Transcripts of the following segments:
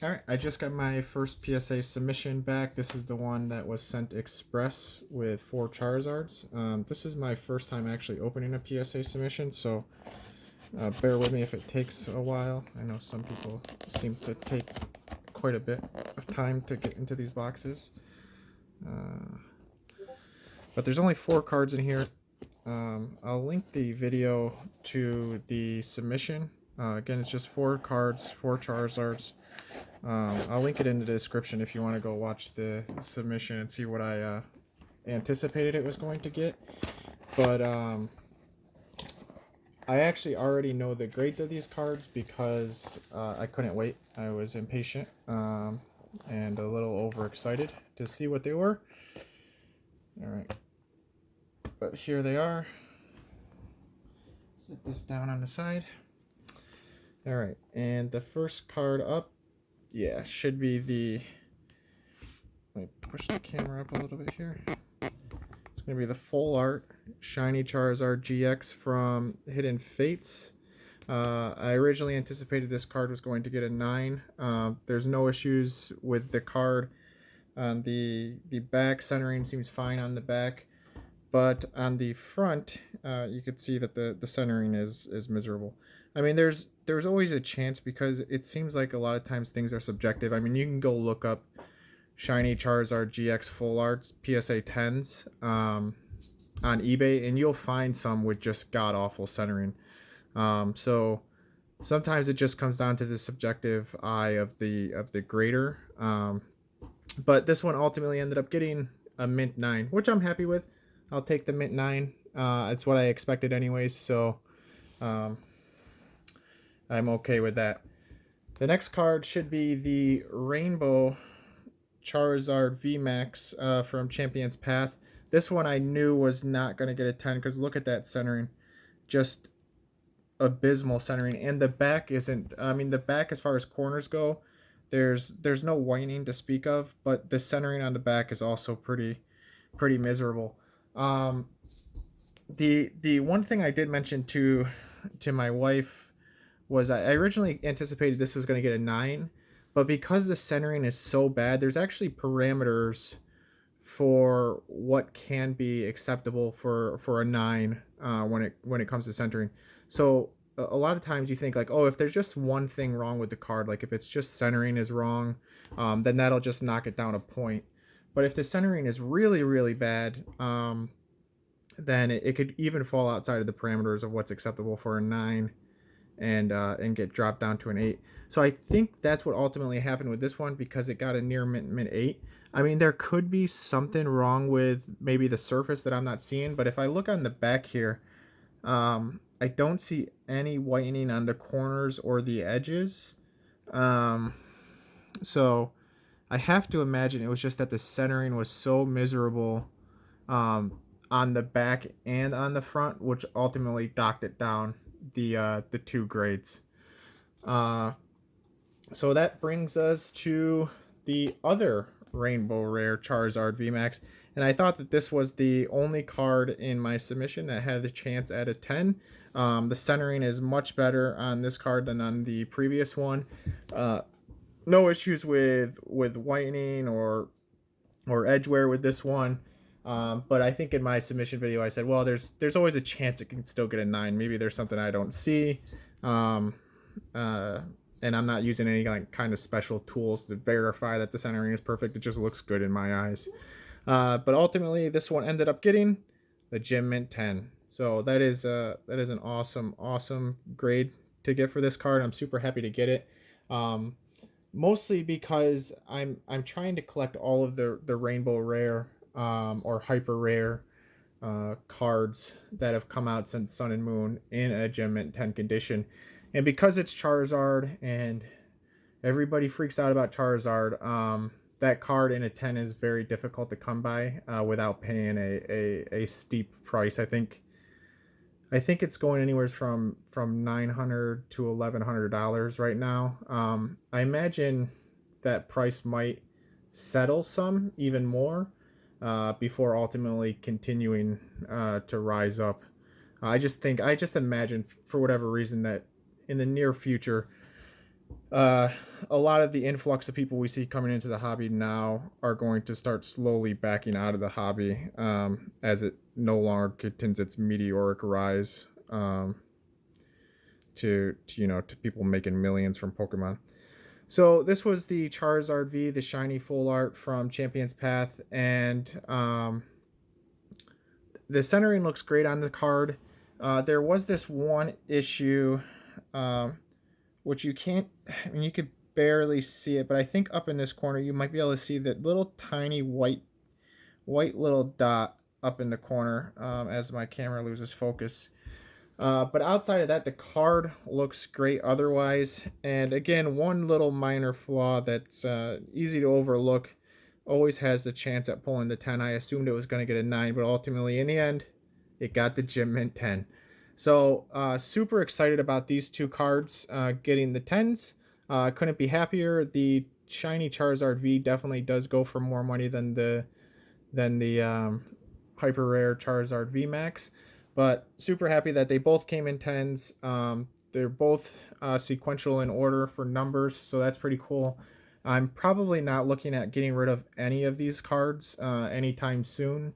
Alright, I just got my first PSA submission back. This is the one that was sent express with 4 Charizards. This is my first time actually opening a PSA submission, so bear with me if it takes a while. I know some people seem to take quite a bit of time to get into these boxes. But there's only 4 cards in here. I'll link the video to the submission. Again, it's just 4 cards, 4 Charizards. I'll link it in the description if you want to go watch the submission and see what I anticipated it was going to get. But I actually already know the grades of these cards because I couldn't wait. I was impatient and a little overexcited to see what they were. Alright. But here they are. Set this down on the side. Alright, and the first card up, yeah, should be the... Let me push the camera up a little bit here. It's going to be the full art Shiny Charizard GX from Hidden Fates. I originally anticipated this card was going to get a 9. There's no issues with the card. The back centering seems fine on the back. But on the front, you could see that the centering is miserable. I mean, there's always a chance because it seems like a lot of times things are subjective. I mean, you can go look up Shiny Charizard GX Full Arts PSA 10s on eBay, and you'll find some with just god-awful centering. So sometimes it just comes down to the subjective eye of the grader. But this one ultimately ended up getting a mint 9, which I'm happy with. I'll take the mint 9. It's what I expected anyways, so I'm okay with that. The next card should be the Rainbow Charizard VMAX from Champion's Path. This one I knew was not going to get a 10 because look at that centering. Just abysmal centering. And the back isn't... I mean, the back as far as corners go, there's no whining to speak of, but the centering on the back is also pretty miserable. The one thing I did mention to my wife was I originally anticipated this was going to get a 9, but because the centering is so bad, there's actually parameters for what can be acceptable for a 9 when it comes to centering. So a lot of times you think like, oh, if there's just one thing wrong with the card, like if it's just centering is wrong, then that'll just knock it down a point. But if the centering is really bad, then it could even fall outside of the parameters of what's acceptable for a 9 and get dropped down to an 8. So I think that's what ultimately happened with this one because it got a near mint 8. I mean, there could be something wrong with maybe the surface that I'm not seeing, but if I look on the back here, I don't see any whitening on the corners or the edges. So I have to imagine it was just that the centering was so miserable on the back and on the front, which ultimately docked it down the 2 grades. So that brings us to the other Rainbow Rare Charizard VMAX, and I thought that this was the only card in my submission that had a chance at a 10. The centering is much better on this card than on the previous one. No issues with whitening or edge wear with this one. But I think in my submission video I said, well, there's always a chance it can still get a 9. Maybe there's something I don't see. And I'm not using any kind of special tools to verify that the centering is perfect. It just looks good in my eyes. But ultimately, this one ended up getting the Gem Mint 10. So that is an awesome grade to get for this card. I'm super happy to get it. Mostly because I'm trying to collect all of the Rainbow Rare or Hyper Rare cards that have come out since Sun and Moon in a Gem Mint 10 condition. And because it's Charizard and everybody freaks out about Charizard, that card in a 10 is very difficult to come by without paying a steep price. I think it's going anywhere from $900 to $1,100 right now. I imagine that price might settle some even more before ultimately continuing to rise up. I just imagine for whatever reason that in the near future, a lot of the influx of people we see coming into the hobby now are going to start slowly backing out of the hobby, as it no longer continues its meteoric rise, to people making millions from Pokemon. So this was the Charizard V, the shiny full art from Champion's Path, and the centering looks great on the card. There was this one issue, which you can't, I mean, you could barely see it, but I think up in this corner you might be able to see that little tiny white little dot up in the corner, as my camera loses focus. But outside of that, the card looks great otherwise. And again, one little minor flaw that's easy to overlook. Always has the chance at pulling the 10. I assumed it was going to get a 9, but ultimately, in the end, it got the Gym Mint 10. So, super excited about these two cards getting the 10s. Couldn't be happier. The shiny Charizard V definitely does go for more money than the hyper rare Charizard V Max. But super happy that they both came in 10s. They're both sequential in order for numbers, so that's pretty cool. I'm probably not looking at getting rid of any of these cards anytime soon.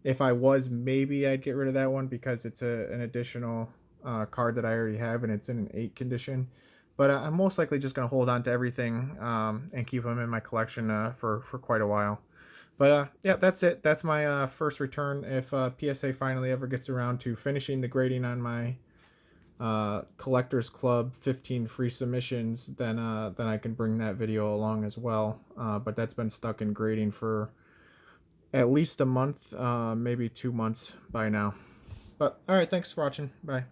If I was, maybe I'd get rid of that one because it's an additional card that I already have, and it's in an 8 condition. But I'm most likely just going to hold on to everything and keep them in my collection for quite a while. But yeah, that's it. That's my first return. If PSA finally ever gets around to finishing the grading on my Collectors Club 15 free submissions, then I can bring that video along as well. But that's been stuck in grading for at least a month, maybe 2 months by now. But all right, thanks for watching. Bye.